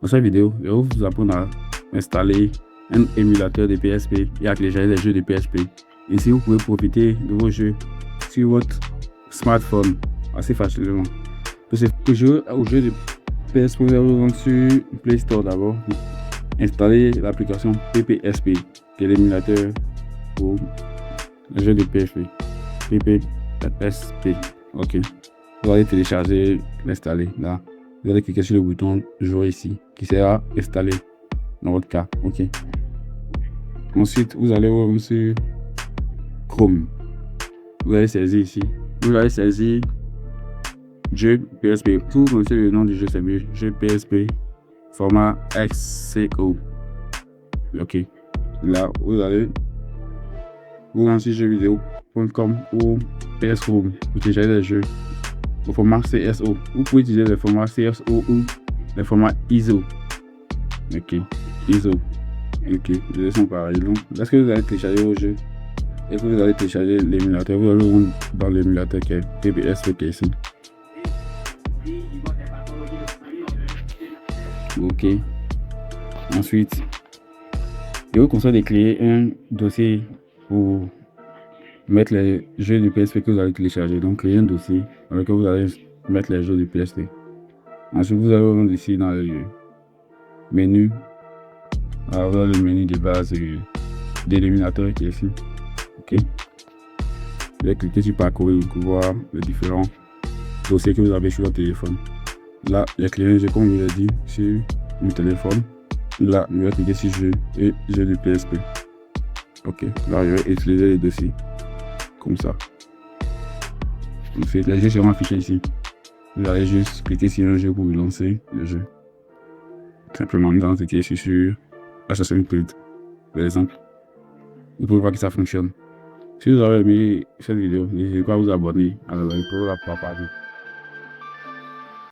Dans cette vidéo, je vais vous apprendre à installer un émulateur de PSP et à télécharger des jeux de PSP. Ainsi, vous pouvez profiter de vos jeux sur votre smartphone assez facilement. Pour jouer aux jeux de PSP, vous allez vous rendre sur Play Store d'abord. Installer l'application PPSP, qui est l'émulateur pour les jeux de PSP. PPSP. Ok. Vous allez télécharger, l'installer là. Vous allez cliquer sur le bouton jouer ici, qui sera installé dans votre cas. Ok. Ensuite, vous allez voir sur Chrome. Vous allez saisir ici. Vous allez saisir jeu PSP. Pour prononcer le nom du jeu, c'est mieux. Jeu PSP format XCO. Ok. Là, vous allez vous lancer jeuxvideo.com ou PS Home pour télécharger les jeux au format CSO. Vous pouvez utiliser le format CSO ou le format ISO. Ok, ISO. Ok, les deux sont pareils. Donc, lorsque vous allez télécharger vos jeux et que vous allez télécharger l'émulateur, vous allez vous rendre dans l'émulateur qui est PPSP qui est ici. Ok. Ensuite, je vous conseille de créer un dossier pour mettre les jeux de PSP que vous allez télécharger. Donc, créer un dossier dans lequel vous allez mettre les jeux de PSP. Ensuite, vous allez rendre ici dans le menu. Alors, vous avez le menu de base de l'émulateur qui est ici. Ok. Vous allez cliquer sur parcourir pour voir les différents dossiers que vous avez sur votre téléphone. Là, j'ai créé un jeu comme je l'ai dit sur mon téléphone. Là, je vais cliquer sur jeu et jeu de PSP. Ok. Là, je vais utiliser les dossiers comme ça. Ensuite, les jeux seront affichés ici. Vous allez juste cliquer sur un jeu pour lancer le jeu. Simplement, nous allons cliquer sur Assassin's Creed, par exemple. Vous pouvez voir que ça fonctionne. Si vous avez aimé cette vidéo, n'hésitez pas à vous abonner à la like pour la partager.